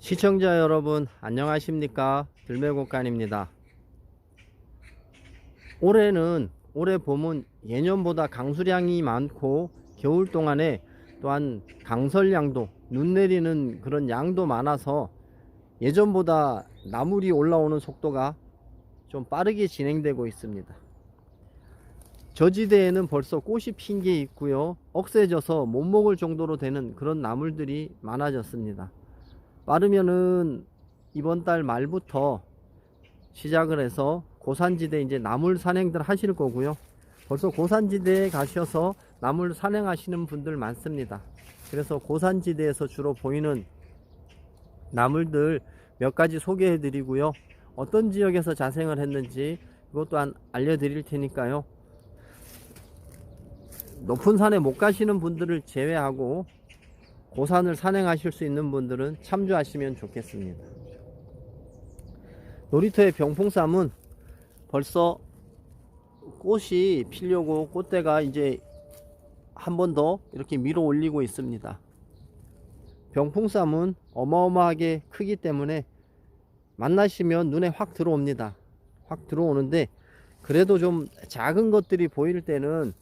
시청자 여러분 안녕하십니까? 들매곡간입니다. 올해 봄은 예년보다 강수량이 많고 겨울 동안에 또한 강설량도 눈 내리는 그런 양도 많아서 예전보다 나물이 올라오는 속도가 좀 빠르게 진행되고 있습니다. 저지대에는 벌써 꽃이 핀 게 있고요, 억세져서 못 먹을 정도로 되는 그런 나물들이 많아졌습니다. 빠르면은 이번 달 말부터 시작을 해서 고산지대 이제 나물 산행들 하실 거고요. 벌써 고산지대에 가셔서 나물 산행하시는 분들 많습니다. 그래서 고산지대에서 주로 보이는 나물들 몇 가지 소개해 드리고요. 어떤 지역에서 자생을 했는지 이것 또한 알려드릴 테니까요. 높은 산에 못 가시는 분들을 제외하고 고산을 산행하실 수 있는 분들은 참조하시면 좋겠습니다. 놀이터의 병풍쌈은 벌써 꽃이 피려고 꽃대가 이제 한 번 더 이렇게 밀어 올리고 있습니다. 병풍쌈은 어마어마하게 크기 때문에 만나시면 눈에 확 들어옵니다. 확 들어오는데 그래도 좀 작은 것들이 보일 때는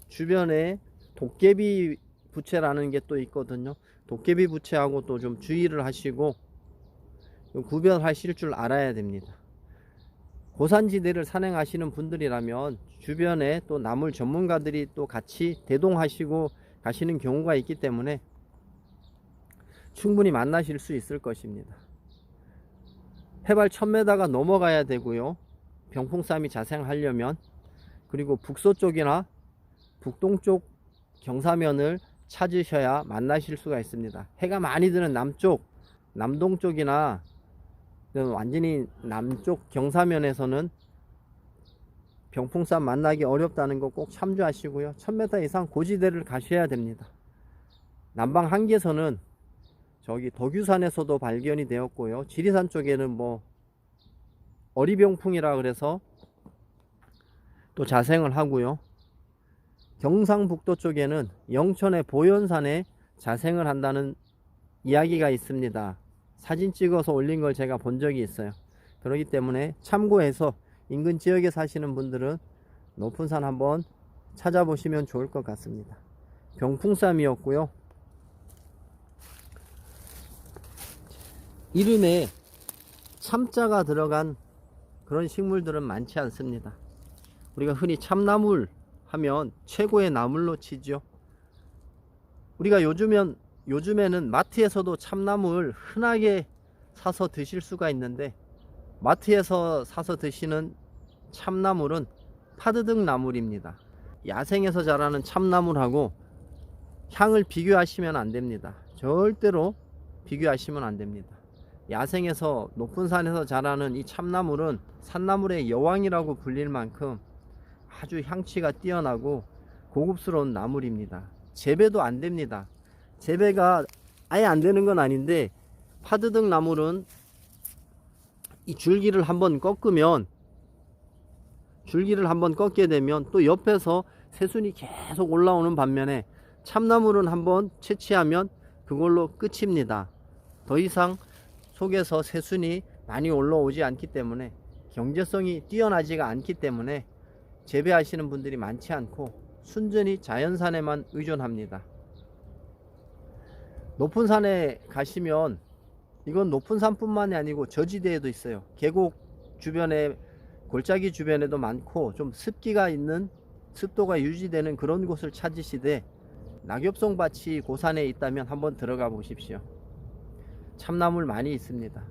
주변에 도깨비 부채라는 게 또 있거든요. 도깨비 부채하고 또 좀 주의를 하시고 구별하실 줄 알아야 됩니다. 고산지대를 산행하시는 분들이라면 주변에 또 나물 전문가들이 또 같이 대동하시고 가시는 경우가 있기 때문에 충분히 만나실 수 있을 것입니다. 해발 1000m가 넘어가야 되고요, 병풍쌈이 자생하려면. 그리고 북서쪽이나 북동쪽 경사면을 찾으셔야 만나실 수가 있습니다. 해가 많이 드는 남쪽, 남동쪽이나 완전히 남쪽 경사면에서는 병풍쌈 만나기 어렵다는 거 꼭 참조하시고요. 1000m 이상 고지대를 가셔야 됩니다. 남방 한계선은 저기 덕유산에서도 발견이 되었고요. 지리산 쪽에는 뭐 어리병풍이라 그래서 또 자생을 하고요. 경상북도 쪽에는 영천의 보현산에 자생을 한다는 이야기가 있습니다. 사진 찍어서 올린 걸 제가 본 적이 있어요. 그렇기 때문에 참고해서 인근 지역에 사시는 분들은 높은 산 한번 찾아보시면 좋을 것 같습니다. 병풍쌈이었고요. 이름에 참자가 들어간 그런 식물들은 많지 않습니다. 우리가 흔히 참나물 하면 최고의 나물로 치죠. 우리가 요즘에는 마트에서도 참나물 흔하게 사서 드실 수가 있는데, 마트에서 사서 드시는 참나물은 파드득 나물입니다. 야생에서 자라는 참나물하고 향을 비교하시면 안 됩니다. 절대로 비교하시면 안 됩니다. 야생에서 높은 산에서 자라는 이 참나물은 산나물의 여왕이라고 불릴 만큼 아주 향취가 뛰어나고 고급스러운 나물입니다. 재배도 안 됩니다. 재배가 아예 안 되는 건 아닌데, 파드득 나물은 이 줄기를 한번 꺾게 되면 또 옆에서 새순이 계속 올라오는 반면에 참나물은 한번 채취하면 그걸로 끝입니다. 더 이상 속에서 새순이 많이 올라오지 않기 때문에, 경제성이 뛰어나지가 않기 때문에 재배하시는 분들이 많지 않고 순전히 자연산에만 의존합니다. 높은 산에 가시면, 이건 높은 산뿐만이 아니고 저지대에도 있어요. 계곡 주변에, 골짜기 주변에도 많고 좀 습기가 있는, 습도가 유지되는 그런 곳을 찾으시되, 낙엽송 밭이 고산에 있다면 한번 들어가 보십시오. 참나물 많이 있습니다.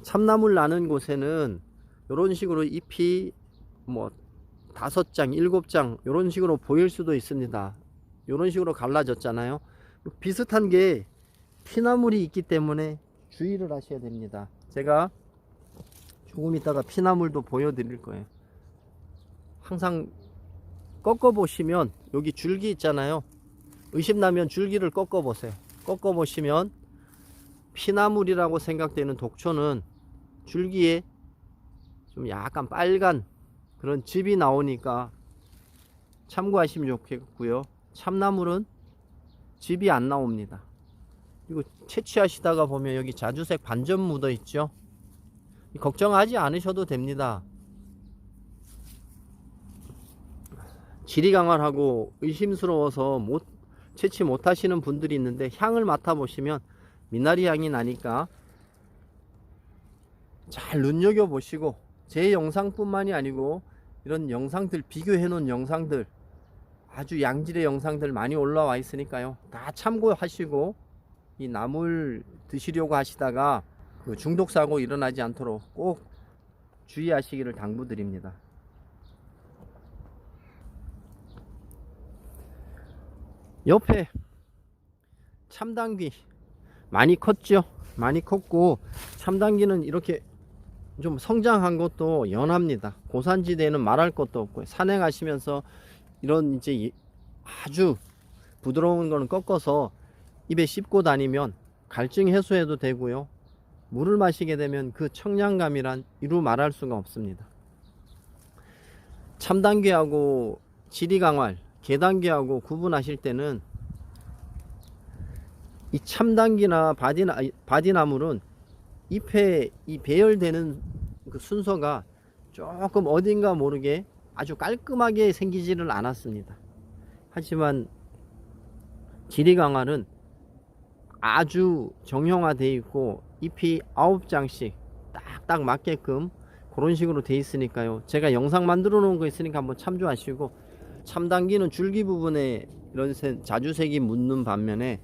참나물 나는 곳에는 이런 식으로 잎이 뭐 5장, 7장 이런 식으로 보일 수도 있습니다. 이런 식으로 갈라졌잖아요. 비슷한 게 피나물이 있기 때문에 주의를 하셔야 됩니다. 제가 조금 있다가 피나물도 보여드릴 거예요. 항상 꺾어 보시면 여기 줄기 있잖아요. 의심나면 줄기를 꺾어 보세요. 꺾어 보시면 피나물이라고 생각되는 독초는 줄기에 좀 약간 빨간 그런 즙이 나오니까 참고하시면 좋겠고요. 참나물은 즙이 안 나옵니다. 그리고 채취하시다가 보면 여기 자주색 반점 묻어 있죠. 걱정하지 않으셔도 됩니다. 질이 강화하고 의심스러워서 채취 못 하시는 분들이 있는데, 향을 맡아 보시면 미나리 향이 나니까 잘 눈여겨 보시고, 제 영상뿐만이 아니고 이런 영상들, 비교해 놓은 영상들, 아주 양질의 영상들 많이 올라와 있으니까요, 다 참고하시고 이 나물 드시려고 하시다가 그 중독 사고 일어나지 않도록 꼭 주의하시기를 당부드립니다. 옆에 참당귀 많이 컸죠. 많이 컸고, 참당귀는 이렇게 좀 성장한 것도 연합니다. 고산지대에는 말할 것도 없고, 산에 가시면서 이런 이제 아주 부드러운 거는 꺾어서 입에 씹고 다니면 갈증 해소해도 되고요, 물을 마시게 되면 그 청량감이란 이루 말할 수가 없습니다. 참당귀하고 지리강활, 개당귀하고 구분하실 때는 이 참당귀나 바디나물은 잎에 이 배열되는 그 순서가 조금 어딘가 모르게 아주 깔끔하게 생기지를 않았습니다. 하지만 지리강활은 아주 정형화되어 있고 잎이 9장씩 딱딱 맞게끔 그런 식으로 되어 있으니까요, 제가 영상 만들어 놓은 거 있으니까 한번 참조하시고, 참당귀는 줄기 부분에 이런 자주색이 묻는 반면에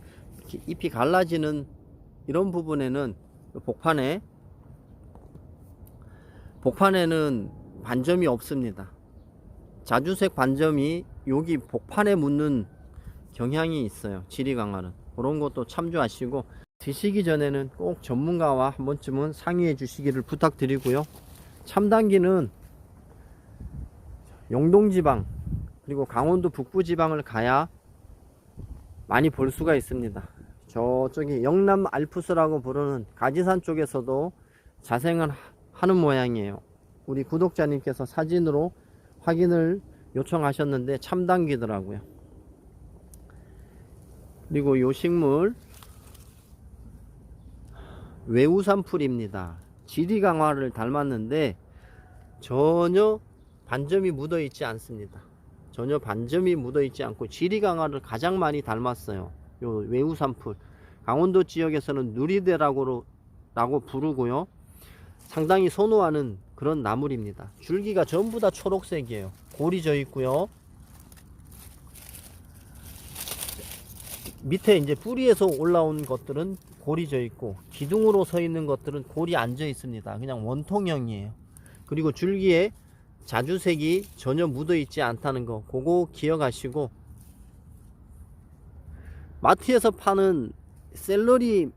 잎이 갈라지는 이런 부분에는 복판에는 반점이 없습니다. 자주색 반점이 여기 복판에 묻는 경향이 있어요. 지리강화는 그런 것도 참조하시고, 드시기 전에는 꼭 전문가와 한 번쯤은 상의해 주시기를 부탁드리고요. 참당귀는 영동지방 그리고 강원도 북부지방을 가야 많이 볼 수가 있습니다. 저쪽이 영남 알프스라고 부르는 가지산 쪽에서도 자생을 하는 모양이에요. 우리 구독자님께서 사진으로 확인을 요청하셨는데 참당귀더라고요. 그리고 요 식물 외우산풀입니다. 지리강화를 닮았는데 전혀 반점이 묻어 있지 않습니다. 전혀 반점이 묻어 있지 않고 지리강화를 가장 많이 닮았어요. 요 외우산풀, 강원도 지역에서는 누리대라고 부르고요, 상당히 선호하는 그런 나물입니다. 줄기가 전부 다 초록색이에요. 골이 져 있고요, 밑에 이제 뿌리에서 올라온 것들은 골이 져 있고, 기둥으로 서 있는 것들은 골이 안 져 있습니다. 그냥 원통형이에요. 그리고 줄기에 자주색이 전혀 묻어 있지 않다는 거, 그거 기억하시고, 마트에서 파는 샐러리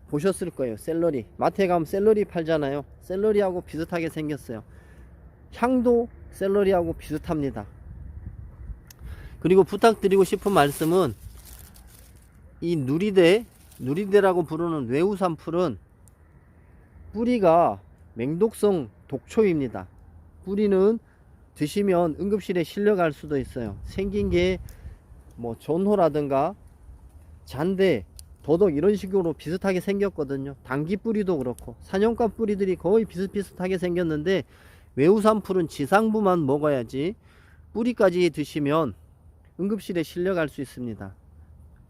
보셨을 거예요. 샐러리, 마트에 가면 샐러리 팔잖아요. 샐러리하고 비슷하게 생겼어요. 향도 샐러리하고 비슷합니다. 그리고 부탁드리고 싶은 말씀은, 이 누리대라고 부르는 외우산풀은 뿌리가 맹독성 독초입니다. 뿌리는 드시면 응급실에 실려갈 수도 있어요. 생긴 게 뭐 전호라든가 잔대, 도덕 이런 식으로 비슷하게 생겼거든요. 당귀 뿌리도 그렇고 사냥감 뿌리들이 거의 비슷비슷하게 생겼는데, 외우산풀은 지상부만 먹어야지 뿌리까지 드시면 응급실에 실려갈 수 있습니다.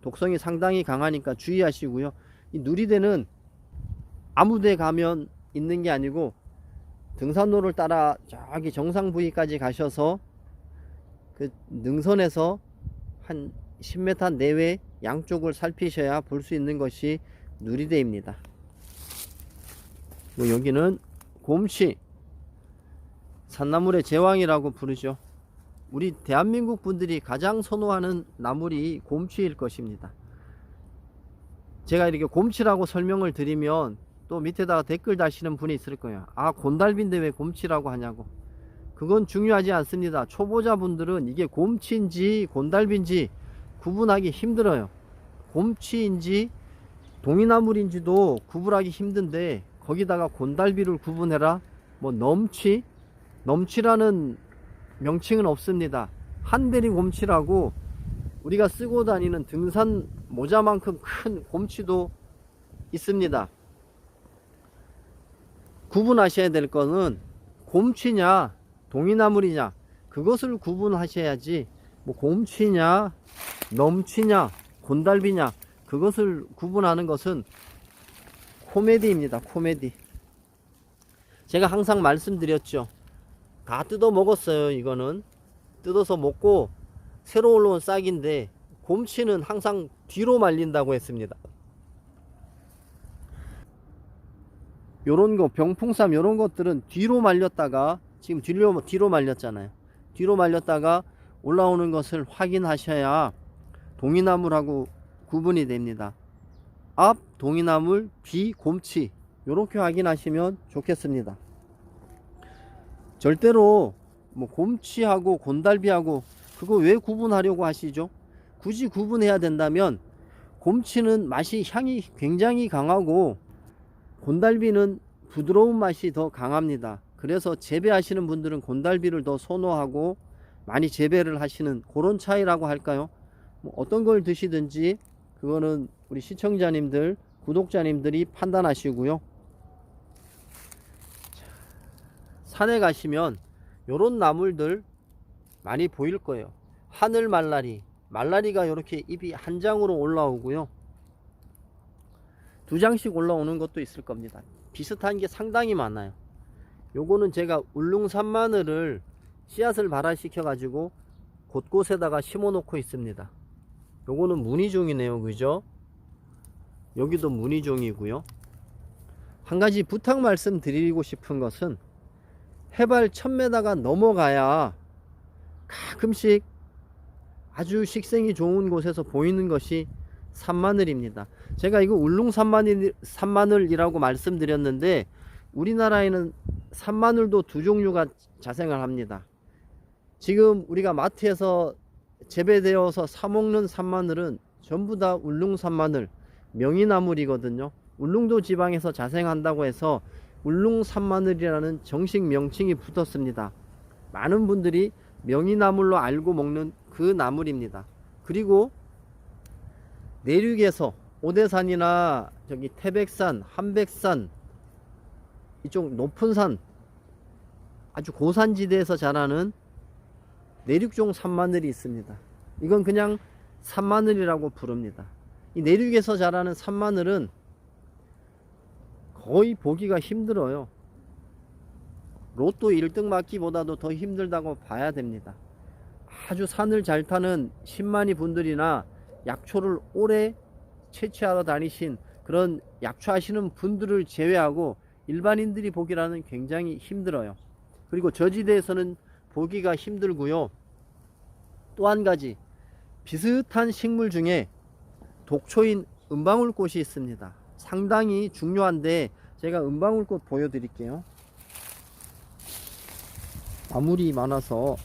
독성이 상당히 강하니까 주의하시고요. 이 누리대는 아무데 가면 있는 게 아니고 등산로를 따라 저기 정상 부위까지 가셔서 그 능선에서 한 10m 내외 양쪽을 살피셔야 볼 수 있는 것이 누리대입니다. 여기는 곰치, 산나물의 제왕이라고 부르죠. 우리 대한민국 분들이 가장 선호하는 나물이 곰치일 것입니다. 제가 이렇게 곰치라고 설명을 드리면 또 밑에다가 댓글 다시는 분이 있을 거예요. 아, 곤달비인데 왜 곰치라고 하냐고. 그건 중요하지 않습니다. 초보자분들은 이게 곰치인지 곤달비인지 구분하기 힘들어요. 곰치인지 동이나물인지도 구분하기 힘든데, 거기다가 곤달비를 구분해라, 뭐 넘치라는 명칭은 없습니다. 한대리 곰치라고 우리가 쓰고 다니는 등산 모자만큼 큰 곰치도 있습니다. 구분하셔야 될 거는 곰치냐 동이나물이냐 그것을 구분하셔야지, 뭐 곰치냐 넘치냐 곤달비냐 그것을 구분하는 것은 코미디입니다. 코미디. 제가 항상 말씀드렸죠. 다 뜯어 먹었어요. 이거는 뜯어서 먹고 새로 올라온 싹인데, 곰치는 항상 뒤로 말린다고 했습니다. 요런 거 병풍쌈 요런 것들은 뒤로 말렸다가, 지금 뒤로 말렸잖아요. 뒤로 말렸다가 올라오는 것을 확인하셔야 동이나물하고 구분이 됩니다. 앞 동이나물, 뒤 곰치, 요렇게 확인하시면 좋겠습니다. 절대로 뭐 곰치하고 곤달비하고 그거 왜 구분하려고 하시죠? 굳이 구분해야 된다면 곰치는 맛이, 향이 굉장히 강하고 곤달비는 부드러운 맛이 더 강합니다. 그래서 재배하시는 분들은 곤달비를 더 선호하고 많이 재배를 하시는 그런 차이라고 할까요? 뭐 어떤 걸 드시든지 그거는 우리 시청자님들, 구독자님들이 판단하시고요. 산에 가시면 요런 나물들 많이 보일 거예요. 하늘 말라리가 이렇게 잎이 한 장으로 올라오고요. 두 장씩 올라오는 것도 있을 겁니다. 비슷한 게 상당히 많아요. 요거는 제가 울릉산마늘을 씨앗을 발화시켜 가지고 곳곳에다가 심어 놓고 있습니다. 요거는 무늬종이네요. 그죠? 여기도 무늬종이고요. 한 가지 부탁 말씀 드리고 싶은 것은 해발 1000m가 넘어가야 가끔씩 아주 식생이 좋은 곳에서 보이는 것이 산마늘입니다. 제가 이거 울릉산마늘이라고 말씀드렸는데, 우리나라에는 산마늘도 두 종류가 자생을 합니다. 지금 우리가 마트에서 재배되어서 사 먹는 산마늘은 전부 다 울릉산마늘, 명이나물이거든요. 울릉도 지방에서 자생한다고 해서 울릉산마늘이라는 정식 명칭이 붙었습니다. 많은 분들이 명이나물로 알고 먹는 그 나물입니다. 그리고 내륙에서 오대산이나 저기 태백산, 한백산 이쪽 높은 산, 아주 고산지대에서 자라는 내륙종 산마늘이 있습니다. 이건 그냥 산마늘이라고 부릅니다. 이 내륙에서 자라는 산마늘은 거의 보기가 힘들어요. 로또 1등 맞기보다도 더 힘들다고 봐야 됩니다. 아주 산을 잘 타는 신만이 분들이나 약초를 오래 채취하러 다니신 그런 약초하시는 분들을 제외하고 일반인들이 보기라는 굉장히 힘들어요. 그리고 저지대에서는 보기가 힘들고요. 또 한 가지 비슷한 식물 중에 독초인 은방울꽃이 있습니다. 상당히 중요한데 제가 은방울꽃 보여드릴게요. 나물이 많아서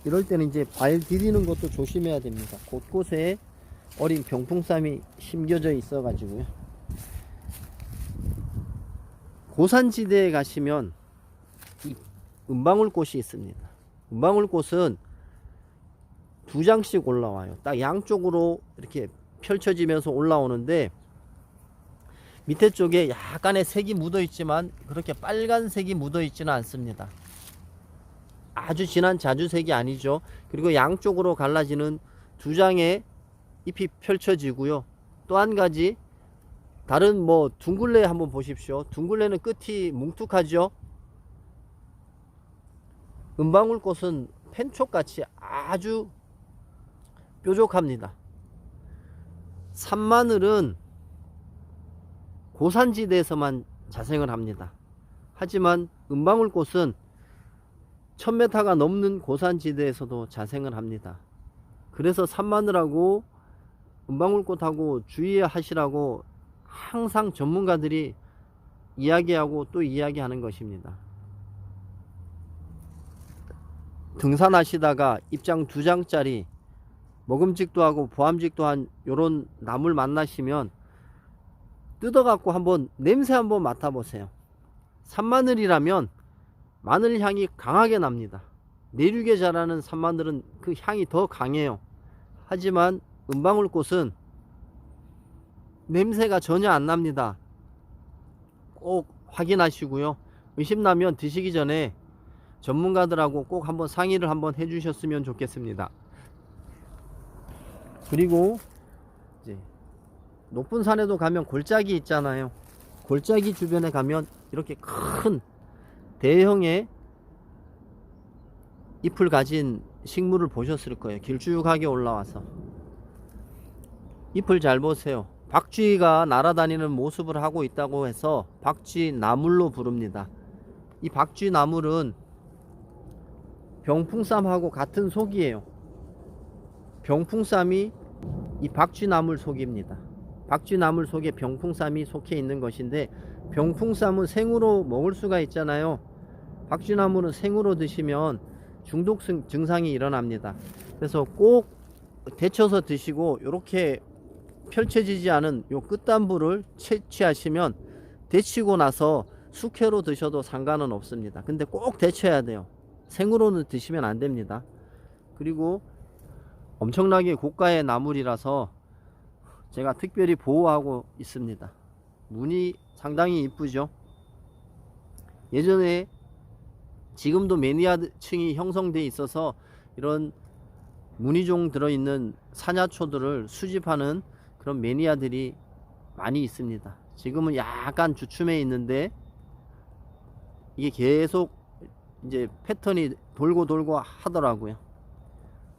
이럴 때는 이제 발 디디는 것도 조심해야 됩니다. 곳곳에 어린 병풍쌈이 심겨져 있어 가지고요. 고산지대에 가시면 이 은방울꽃이 있습니다. 은방울꽃은 두 장씩 올라와요. 딱 양쪽으로 이렇게 펼쳐지면서 올라오는데, 밑에 쪽에 약간의 색이 묻어 있지만 그렇게 빨간색이 묻어 있지는 않습니다. 아주 진한 자주색이 아니죠. 그리고 양쪽으로 갈라지는 두 장의 잎이 펼쳐지고요. 또 한 가지, 다른 뭐 둥글레 한번 보십시오. 둥글레는 끝이 뭉툭하죠. 은방울꽃은 펜촉같이 아주 뾰족합니다. 산마늘은 고산지대에서만 자생을 합니다. 하지만 은방울꽃은 1000m가 넘는 고산지대에서도 자생을 합니다. 그래서 산마늘하고 은방울꽃하고 주의하시라고 항상 전문가들이 이야기하고 또 이야기하는 것입니다. 등산하시다가 입장 2장짜리 먹음직도 하고 보암직도 한 요런 나물 만나시면 뜯어갖고 한번 냄새 한번 맡아보세요. 산마늘이라면 마늘 향이 강하게 납니다. 내륙에 자라는 산마늘은 그 향이 더 강해요. 하지만 은방울꽃은 냄새가 전혀 안 납니다. 꼭 확인하시고요. 의심나면 드시기 전에 전문가들하고 꼭 한번 상의를 한번 해주셨으면 좋겠습니다. 그리고 이제 높은 산에도 가면 골짜기 있잖아요. 골짜기 주변에 가면 이렇게 큰 대형의 잎을 가진 식물을 보셨을 거예요. 길쭉하게 올라와서. 잎을 잘 보세요. 박쥐가 날아다니는 모습을 하고 있다고 해서 박쥐 나물로 부릅니다. 이 박쥐 나물은 병풍쌈하고 같은 속이에요. 병풍쌈이 이 박쥐 나물 속입니다. 박쥐 나물 속에 병풍쌈이 속해 있는 것인데, 병풍쌈은 생으로 먹을 수가 있잖아요. 박쥐 나물은 생으로 드시면 중독 증상이 일어납니다. 그래서 꼭 데쳐서 드시고, 이렇게 펼쳐지지 않은 요 끝단부를 채취하시면 데치고 나서 숙회로 드셔도 상관은 없습니다. 근데 꼭 데쳐야 돼요. 생으로는 드시면 안 됩니다. 그리고 엄청나게 고가의 나물이라서 제가 특별히 보호하고 있습니다. 무늬 상당히 이쁘죠. 예전에, 지금도 매니아층이 형성되어 있어서 이런 무늬종 들어있는 사냐초들을 수집하는 그런 매니아들이 많이 있습니다. 지금은 약간 주춤해 있는데 이게 계속 이제 패턴이 돌고 하더라고요.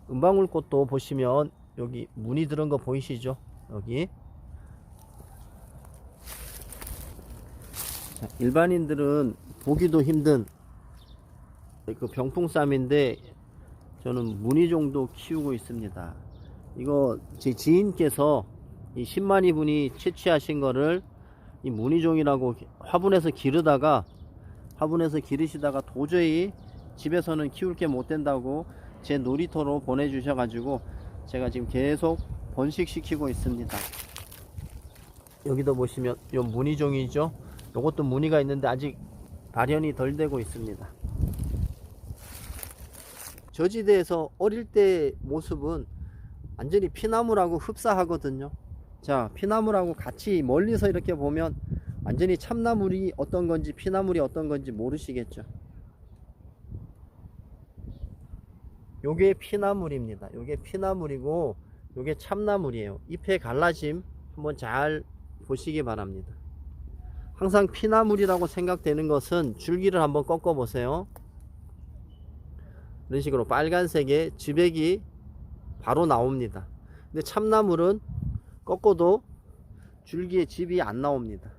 은방울꽃도 보시면 여기 무늬 들은 거 보이시죠? 여기. 자, 일반인들은 보기도 힘든 그 병풍쌈인데 저는 무늬종도 키우고 있습니다. 이거 제 지인께서 이 10만이 분이 채취하신 거를 이 무늬종이라고 화분에서 기르시다가 도저히 집에서는 키울 게 못 된다고 제 놀이터로 보내주셔 가지고 제가 지금 계속 번식시키고 있습니다. 여기도 보시면 요 무늬종이죠. 요것도 무늬가 있는데 아직 발현이 덜 되고 있습니다. 저지대에서 어릴 때 모습은 완전히 피나무라고 흡사하거든요. 자, 피나무라고 같이 멀리서 이렇게 보면 완전히 참나물이 어떤 건지 피나물이 어떤 건지 모르시겠죠. 요게 피나물입니다. 요게 피나물이고 요게 참나물이에요. 잎의 갈라짐 한번 잘 보시기 바랍니다. 항상 피나물이라고 생각되는 것은 줄기를 한번 꺾어 보세요. 이런 식으로 빨간색의 즙액이 바로 나옵니다. 근데 참나물은 꺾어도 줄기에 즙이 안 나옵니다.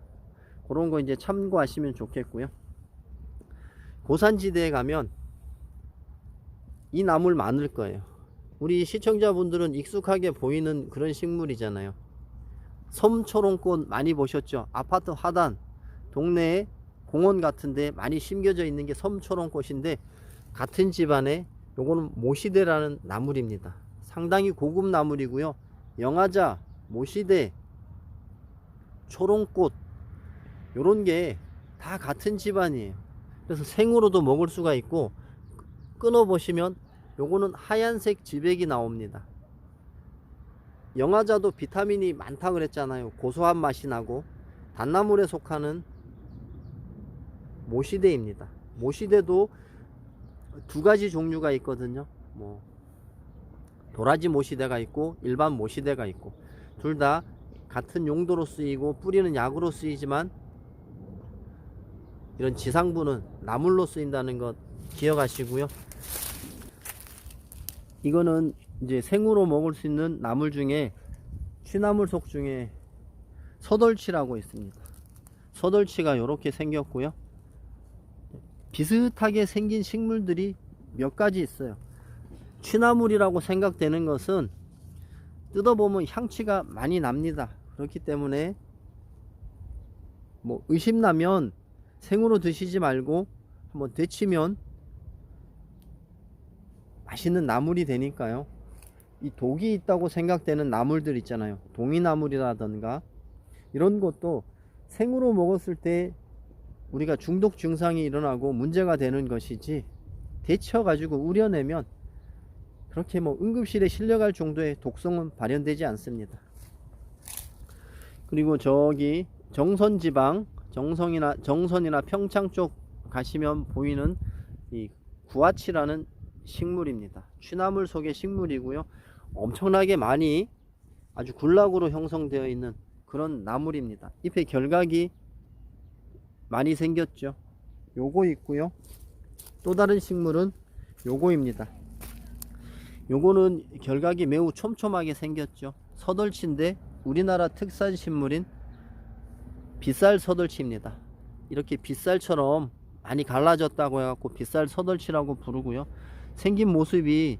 그런 거 이제 참고하시면 좋겠고요. 고산지대에 가면 이 나물 많을 거예요. 우리 시청자분들은 익숙하게 보이는 그런 식물이잖아요. 섬초롱꽃 많이 보셨죠? 아파트 하단, 동네에 공원 같은데 많이 심겨져 있는 게 섬초롱꽃인데, 같은 집안에 요거는 모시대라는 나물입니다. 상당히 고급 나물이고요. 영화자, 모시대, 초롱꽃 요런 게 다 같은 집안이에요. 그래서 생으로도 먹을 수가 있고, 끊어 보시면 요거는 하얀색 즙액이 나옵니다. 영화자도 비타민이 많다 그랬잖아요. 고소한 맛이 나고. 단나물에 속하는 모시대입니다. 모시대도 두 가지 종류가 있거든요. 뭐 도라지 모시대가 있고 일반 모시대가 있고, 둘 다 같은 용도로 쓰이고 뿌리는 약으로 쓰이지만 이런 지상부는 나물로 쓰인다는 것 기억하시고요. 이거는 이제 생으로 먹을 수 있는 나물 중에 취나물 속 중에 서덜치라고 있습니다. 서덜치가 이렇게 생겼고요. 비슷하게 생긴 식물들이 몇 가지 있어요. 취나물이라고 생각되는 것은 뜯어보면 향취가 많이 납니다. 그렇기 때문에 뭐 의심나면 생으로 드시지 말고 한번 데치면 맛있는 나물이 되니까요. 이 독이 있다고 생각되는 나물들 있잖아요. 동이나물이라던가 이런 것도 생으로 먹었을 때 우리가 중독 증상이 일어나고 문제가 되는 것이지, 데쳐 가지고 우려내면 그렇게 뭐 응급실에 실려갈 정도의 독성은 발현되지 않습니다. 그리고 저기 정선지방, 정선이나 평창 쪽 가시면 보이는 이 구아치라는 식물입니다. 취나물 속의 식물이고요. 엄청나게 많이 아주 군락으로 형성되어 있는 그런 나물입니다. 잎에 결각이 많이 생겼죠. 요거 있고요. 또 다른 식물은 요거입니다. 요거는 결각이 매우 촘촘하게 생겼죠. 서덜치인데 우리나라 특산 식물인 빗살 서덜치입니다. 이렇게 빗살처럼 많이 갈라졌다고 해갖고 빗살 서덜치라고 부르고요. 생긴 모습이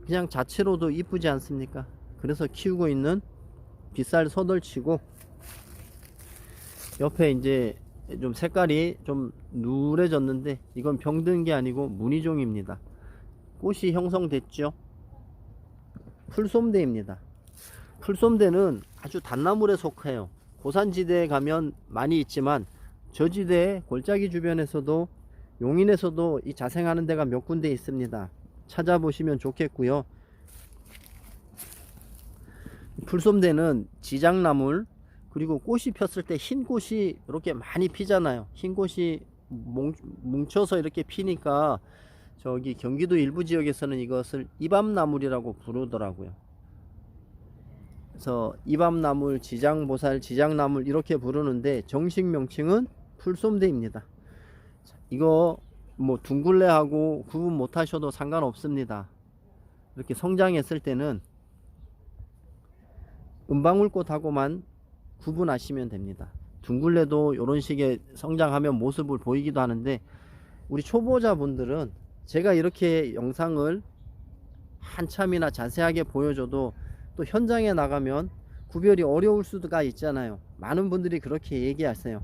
그냥 자체로도 이쁘지 않습니까? 그래서 키우고 있는 빗살 서덜치고, 옆에 이제 좀 색깔이 좀 누래졌는데 이건 병든 게 아니고 무늬종입니다. 꽃이 형성됐죠. 풀솜대입니다. 풀솜대는 아주 단나물에 속해요. 고산지대에 가면 많이 있지만 저지대 골짜기 주변에서도 용인에서도 이 자생하는 데가 몇 군데 있습니다. 찾아보시면 좋겠고요. 풀솜대는 지장나물, 그리고 꽃이 폈을 때 흰 꽃이 이렇게 많이 피잖아요. 흰 꽃이 뭉쳐서 이렇게 피니까 저기 경기도 일부 지역에서는 이것을 이밤나물이라고 부르더라고요. 그래서 이밤나물, 지장보살, 지장나물 이렇게 부르는데 정식 명칭은 풀솜대입니다. 이거 뭐 둥글레하고 구분 못 하셔도 상관없습니다. 이렇게 성장했을 때는 은방울꽃하고만 구분하시면 됩니다. 둥글레도 이런 식의 성장하면 모습을 보이기도 하는데, 우리 초보자분들은 제가 이렇게 영상을 한참이나 자세하게 보여줘도 또 현장에 나가면 구별이 어려울 수가 있잖아요. 많은 분들이 그렇게 얘기하세요.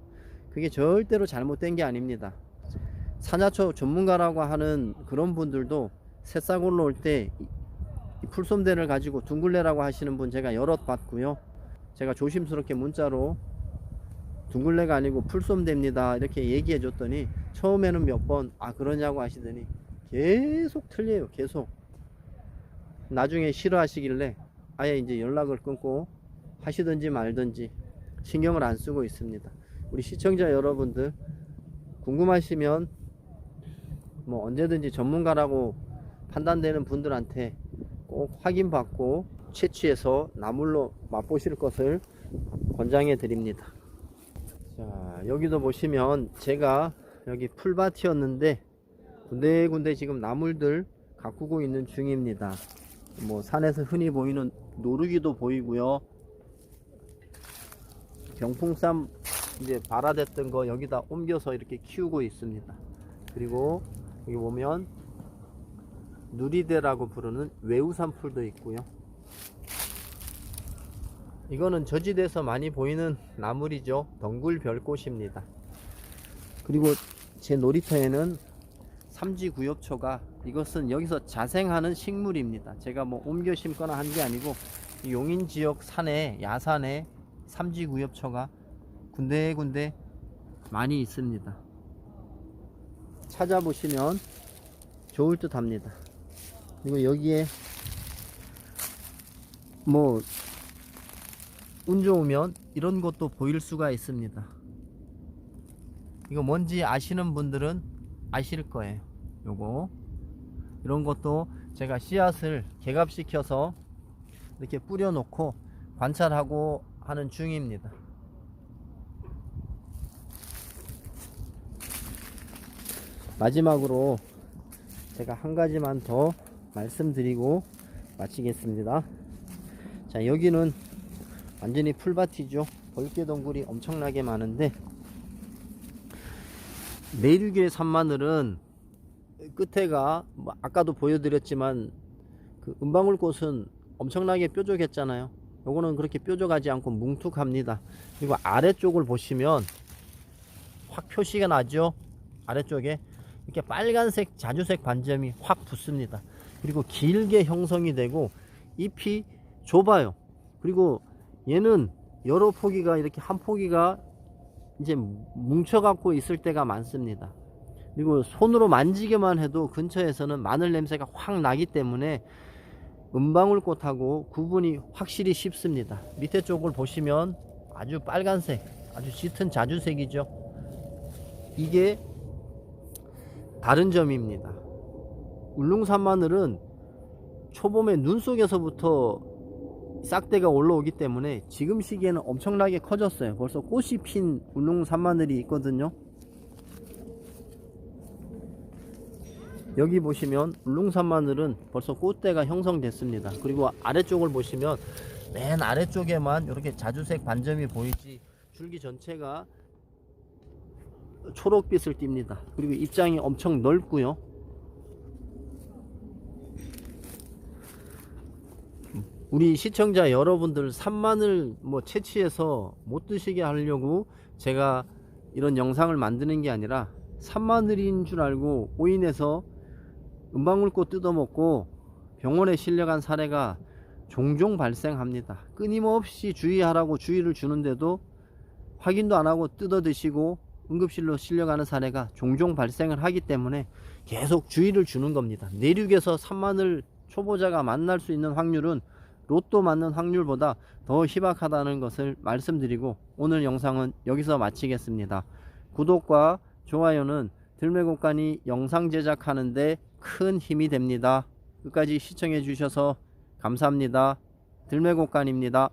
그게 절대로 잘못된 게 아닙니다. 산야초 전문가라고 하는 그런 분들도 새싹 올라올 때 풀솜대를 가지고 둥글레라고 하시는 분 제가 여럿 봤고요. 제가 조심스럽게 문자로 둥글레가 아니고 풀솜대입니다 이렇게 얘기해 줬더니 처음에는 몇 번 그러냐고 하시더니 계속 틀려요. 계속. 나중에 싫어하시길래 아예 이제 연락을 끊고 하시든지 말든지 신경을 안 쓰고 있습니다. 우리 시청자 여러분들 궁금하시면 뭐 언제든지 전문가라고 판단되는 분들한테 꼭 확인받고 채취해서 나물로 맛보실 것을 권장해 드립니다. 자, 여기도 보시면 제가 여기 풀밭이었는데 군데군데 지금 나물들 가꾸고 있는 중입니다. 뭐 산에서 흔히 보이는 노루기도 보이고요. 병풍쌈 이제 발화됐던 거 여기다 옮겨서 이렇게 키우고 있습니다. 그리고 여기 보면 누리대라고 부르는 외우산풀도 있고요. 이거는 저지대에서 많이 보이는 나물이죠. 덩굴별꽃입니다. 그리고 제 놀이터에는 삼지구엽초가, 이것은 여기서 자생하는 식물입니다. 제가 뭐 옮겨 심거나 한 게 아니고 용인 지역 산에, 야산에 삼지구엽초가 군데군데 많이 있습니다. 찾아보시면 좋을 듯 합니다. 그리고 여기에 뭐 운 좋으면 이런 것도 보일 수가 있습니다. 이거 뭔지 아시는 분들은 아실 거예요. 요거 이런 것도 제가 씨앗을 개갑시켜서 이렇게 뿌려 놓고 관찰하고 하는 중입니다. 마지막으로 제가 한 가지만 더 말씀드리고 마치겠습니다. 자, 여기는 완전히 풀밭이죠. 벌개덩굴이 엄청나게 많은데, 내륙의 산마늘은 끝에가 뭐 아까도 보여드렸지만 그 은방울꽃은 엄청나게 뾰족했잖아요. 요거는 그렇게 뾰족하지 않고 뭉툭합니다. 그리고 아래쪽을 보시면 확 표시가 나죠. 아래쪽에 이렇게 빨간색 자주색 반점이 확 붙습니다. 그리고 길게 형성이 되고 잎이 좁아요. 그리고 얘는 여러 포기가 이렇게 한 포기가 이제 뭉쳐 갖고 있을 때가 많습니다. 그리고 손으로 만지기만 해도 근처에서는 마늘 냄새가 확 나기 때문에 은방울꽃하고 구분이 확실히 쉽습니다. 밑에 쪽을 보시면 아주 빨간색, 아주 짙은 자주색이죠. 이게 다른 점입니다. 울릉산 마늘은 초봄에 눈 속에서부터 싹대가 올라오기 때문에 지금 시기에는 엄청나게 커졌어요. 벌써 꽃이 핀 울릉산 마늘이 있거든요. 여기 보시면 울릉산 마늘은 벌써 꽃대가 형성됐습니다. 그리고 아래쪽을 보시면 맨 아래쪽에만 이렇게 자주색 반점이 보이지 줄기 전체가 초록빛을 띱니다. 그리고 입장이 엄청 넓고요. 우리 시청자 여러분들 산마늘 채취해서 못 드시게 하려고 제가 이런 영상을 만드는 게 아니라 산마늘인 줄 알고 오인해서 은방울꽃 뜯어먹고 병원에 실려간 사례가 종종 발생합니다. 끊임없이 주의하라고 주의를 주는데도 확인도 안하고 뜯어 드시고 응급실로 실려가는 사례가 종종 발생을 하기 때문에 계속 주의를 주는 겁니다. 내륙에서 산마늘 초보자가 만날 수 있는 확률은 로또 맞는 확률보다 더 희박하다는 것을 말씀드리고 오늘 영상은 여기서 마치겠습니다. 구독과 좋아요는 들매곡간이 영상 제작하는데 큰 힘이 됩니다. 끝까지 시청해 주셔서 감사합니다. 들매곡간입니다.